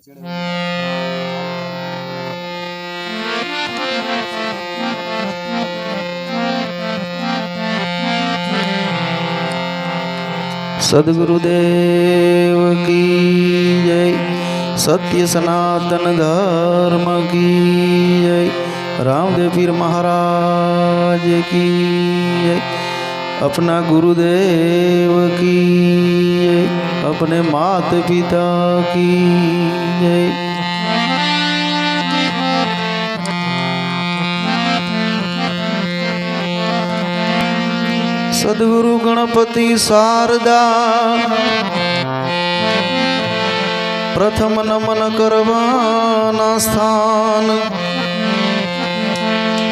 सद्गुरुदेव की जय। सत्य सनातन धर्म की जय। रामदेव पीर महाराज की जय। अपना गुरुदेव की जय। अपने माता पिता की जय। सद्गुरु गणपति शारदा प्रथम नमन करवाना स्थान।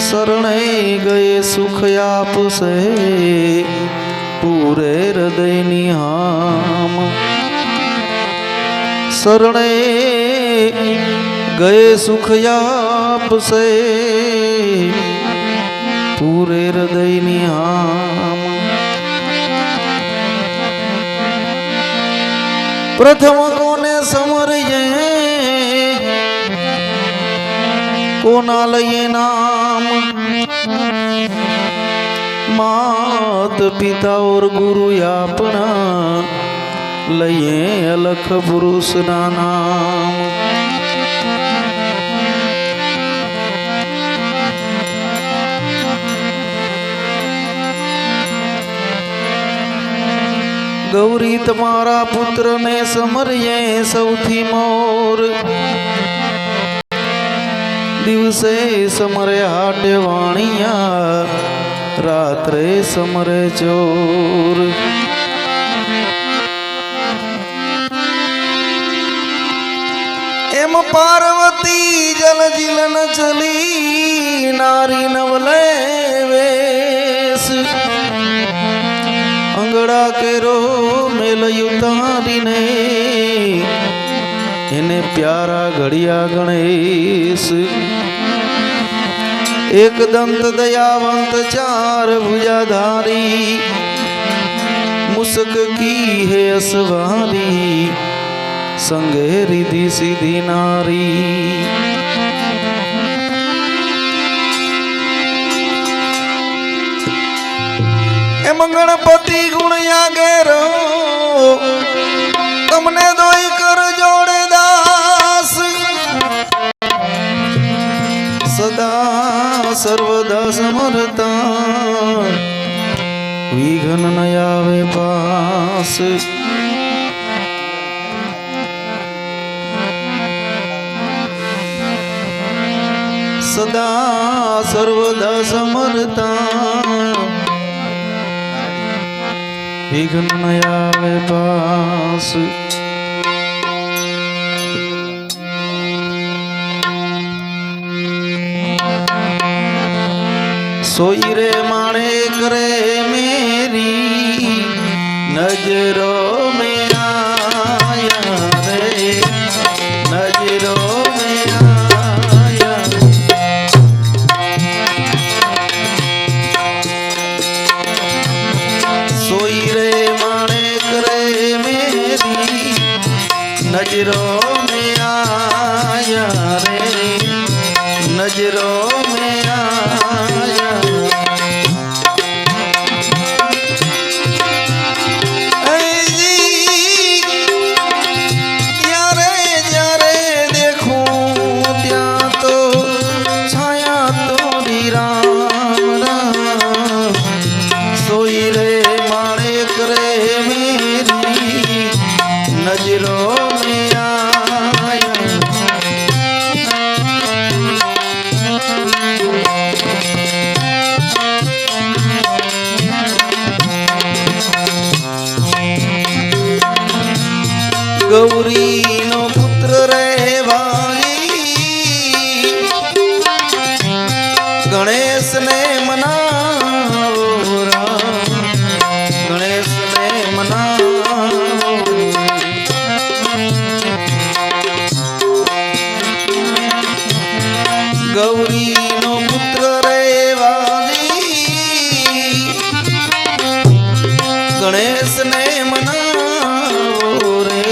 शरणे गए सुख आप से पूरे हृदय निहाम। शरणे गए सुख आप से पूरे हृदय निहाम। प्रथम कोने समरिए कोना लये नाम। मात पिता और गुरु अपना लये अलख पुरुष ना नाम। गौरी तुम्हारा पुत्र ने समरिए सौथी मोर। दिवसे समरे हाटे वाणिया रात्रे समरे चोर। एम पार्वती जल जिलन चली नारी नवले वेश। अंगड़ा के रो मेल उतारी ने इन्हें प्यारा घड़िया गणेश। एक दंत दयावंत चार भुजाधारी मुस्क की है असवारी। संगे रिधि सीधी नारी। गणपति गुण आगेरो तुमने दोई कर जोड़े दास। सदा सर्वदा समर्था विघ्न न आवे पास। सदा सर्वदा समर्था विघ्न न आवे पास। सोई रे माणे करे मेरी नजरों में आया रे। नजरों में आया। सोई रे माणे करे मेरी नजरों में आया रे। नजरों में आया। गौरी नो पुत्र रे भाई गणेश ने मनाओ। गणेश ने मनाओ। गौरी नो पुत्र रे भाई गणेश ने मनाओ रे।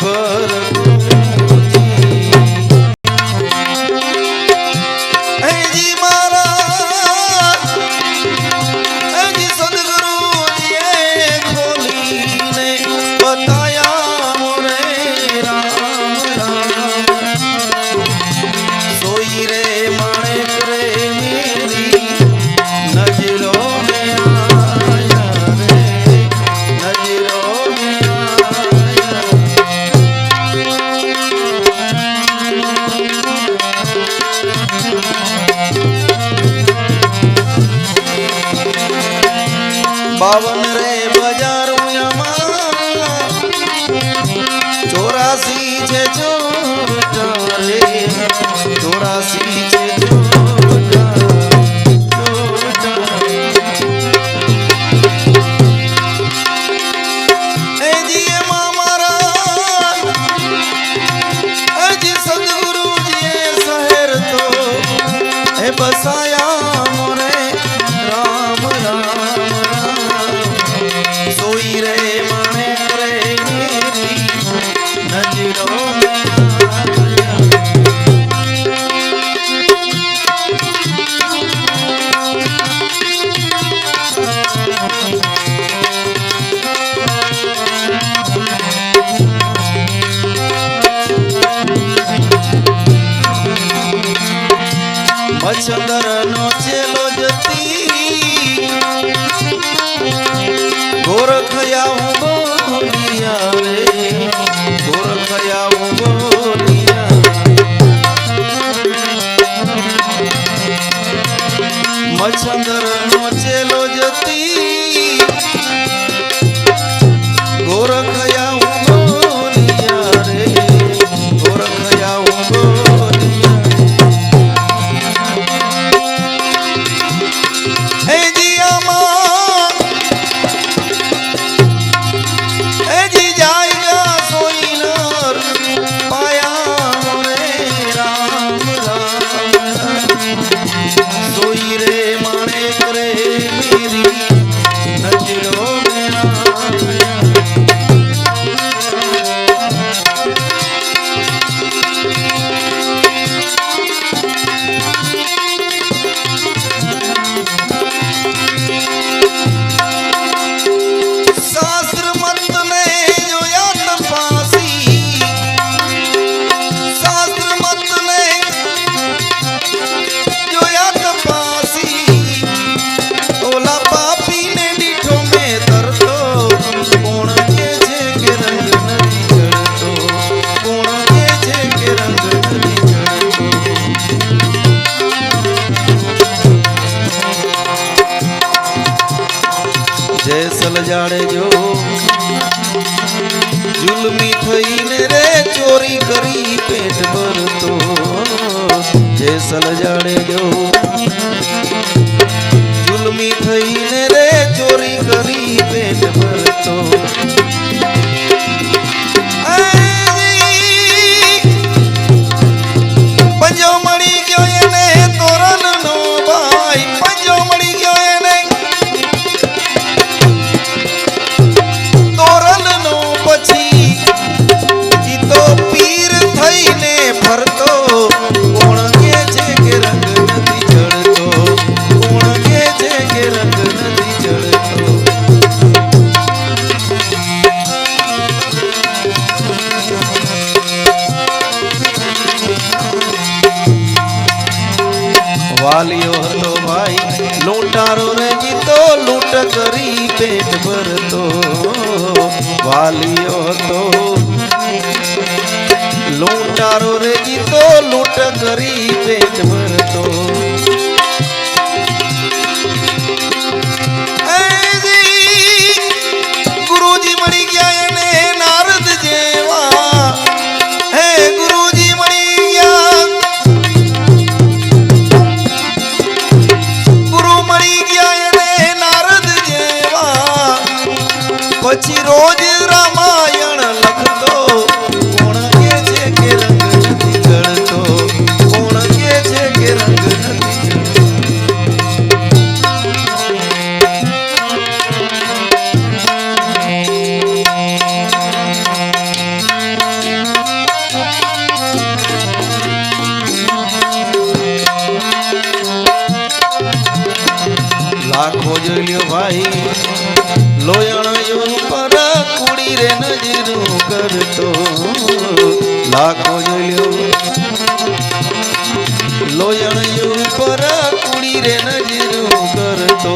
ભર बावन रे बजारुयाમાં 84 છે ચોટા રે 84 છે ચોટા એ જી એમાં મારા અજી સદગુરુજીએ શહેર તો એ બસાયા મોરે રામ રામ सोई रे माने रे मेरी नजरों में मच्छंदर नो चेलो जती गोरखया हूँ बोलिया रे गोरखया हूँ बोलिया मच्छंदर नो चेलो जती गोरखया हूँ बोलिया रे गोरखया हूँ बोलिया हे जिया माँ जैसल जाड़े जो जुल्मी थईने रे चोरी करी पेट भरतो जैसल जाड़े जो जुल्मी थईने रे चोरी करी पेट भरतो पंजो मड़ी गयो एने तोरण नो भाई पंजो मड़ी गयो एने फरतो कोण के छे के रंग नदी जड़तो कोण के छे के रंग नदी जड़तो वालियो हतो भाई लूटारो रे जीतो लूट करी पेट भरतो वालियो हतो लूटारो रे जीतो लूट करी पेट भरतो गुरुजी मरी गया ने नारद जेवा हे गुरुजी मरी गया गुरु मरी गया ने नारद जेवा पछी रोज रामायण लखतो कोण के छे के रंग नदी जड़तो कोण के छे के रंग नदी જોયો ભાઈ લોયણ ઉપર કુડી રે નજરું કરતો લાખો જોયો લોયણ ઉપર કુડી રે નજરું કરતો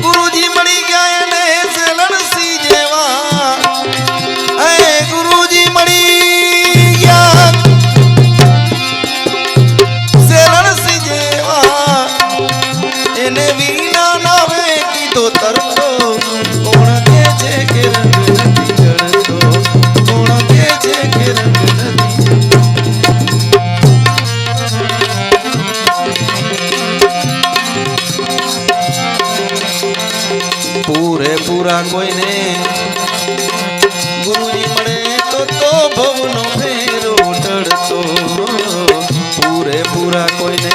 ગુરુજી મળી ગયા એને સેલણસી જેવા ગુરુજી મળી ગયા સેલણસી જેવા એને વિના નાવે કીધો તરતો કોણ કે છે કે રંગ નથી જળતો કોણ કે છે કે રંગ નથી પૂરેપૂરા કોઈને ગુરુજી મળે તો ભવનો ફેરો ટળતો પૂરેપૂરા કોઈને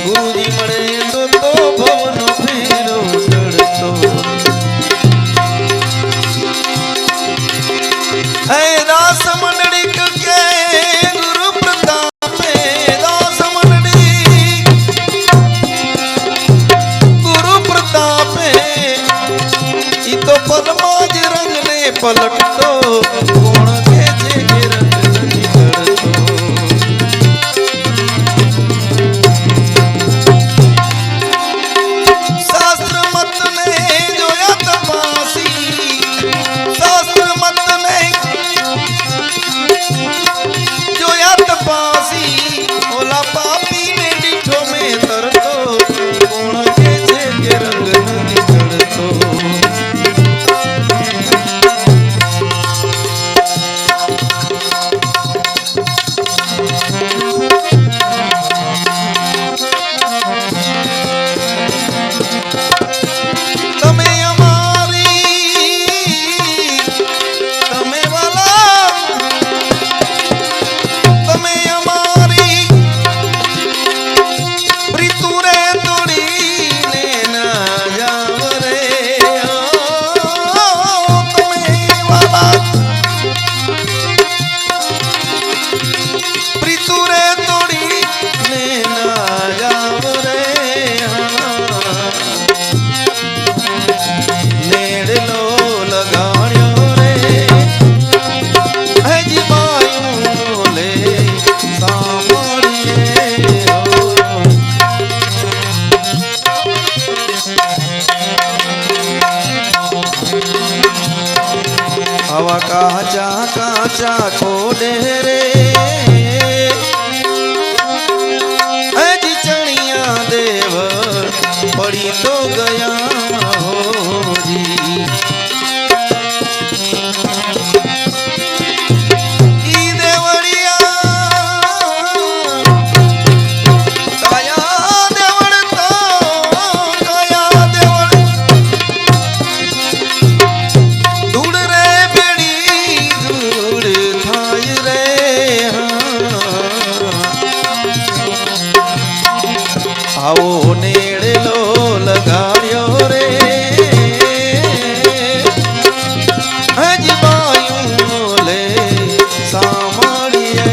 ગુરુજી મળે તો ભવનો ફેરો ટળતો હે દાસ મંડળી કે ગુરુ પ્રતાપે દાસ મંડળી ગુરુ પ્રતાપે ઈ તો પલમાં જ રંગને પલટતો કોણ કે છે કે રંગ નથી જળતો શાસ્ત્ર મતને જોયા તપાસી શાસ્ત્ર મતને જોયા તપાસી ઓલા પાપીને દીઠો મેં તરતો કોણ કે છે કે રંગ નથી જળતો તમે અમારી તમે વાલા તમે અમારી પ્રીતુરે તોડીને ના જાવ રે તમે વાલા પ્રીતુરે તોડીને ના જાવ રે નેડલો લગાડ્યો રે હજી બાયું લે સાંભળીએ આવા કાચા કાચા ખોડે રે હજી ચણિયા દેવ પડી તો ગયા હોજી ઈ દેવળિયા કયા દેવળ તો કયા દેવળ ધૂળ રે બેડી ધૂળ થાય રે આવો નેડલો લગાડ્યો રે હજી બાયું લે સાંભળીએ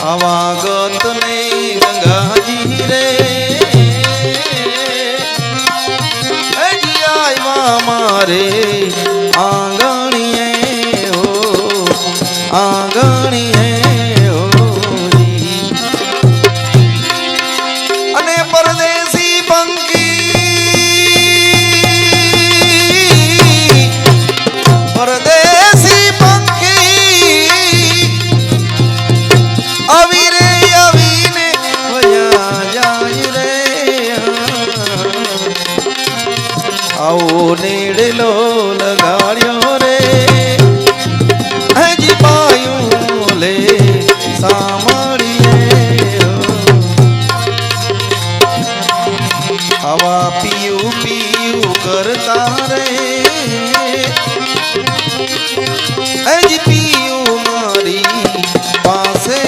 આવાગત ને ગંગાજી રે હજી આવ્યા મારે આંગણીએ હો આંગણીએ હોજી અને પરદેશી પંખી પરદેશી પંખી અવીરે અવીને વયા જાય રે આવો નેડલો લગાડ્યો રે હજી પાયું લે સાંભળીએ આવા પીયું પીયું કરતા રે હજી પીયું મારી પાસે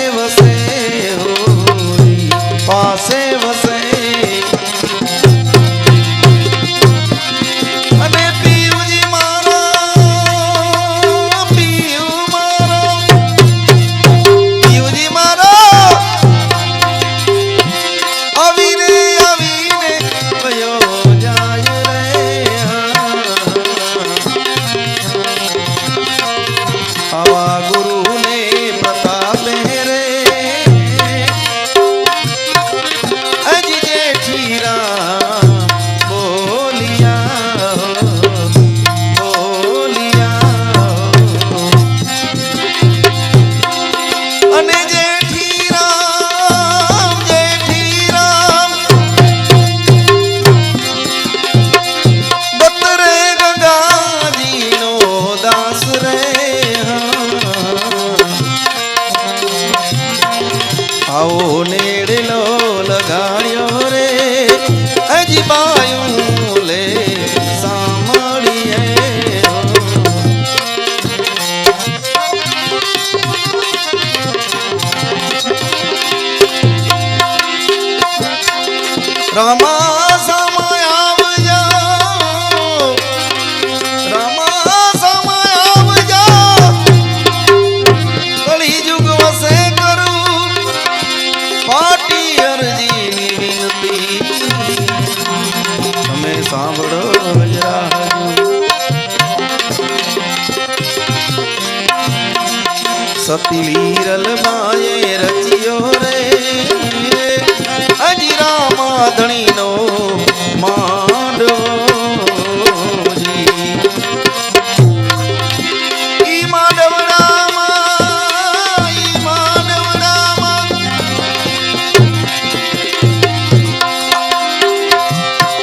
હજી બાયું લે સાંભળીએ રામા સમય આવજો રામા સમય આવજો કળી યુગ વસે કરું પાટી અરજીની વિનતી તમે સાંભળો સતી લીરલ બાએ રચ્યો રે હજી રામા ધણીનો માંડવો ઈ માંડવડામાં ઈ માંડવડામાં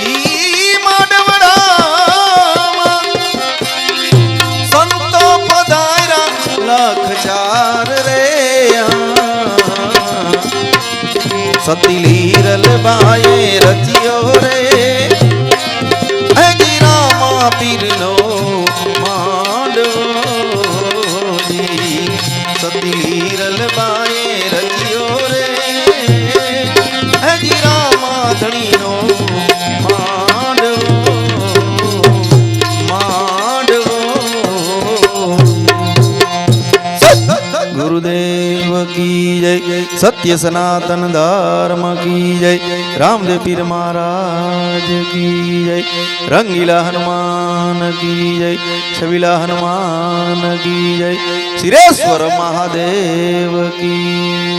ઈ માંડવડામાં સંતો પધાર્યા લખ ચાર રે સતી લીરલ બાએ રચ્યો રે હજી રામા પીરનો માંડવો સતી લીરલ બાએ રચ્યો રે હજી રામા ધણીનો માંડવો માંડવો ગુરુદેવ કી જય સત્ય સનાતન ધર્મ કી જય રામદેવ પીર મહારાજ કી જય રંગીલા હનુમાન કી જય છબીલા હનુમાન કી જય સિરેશ્વર મહાદેવ કી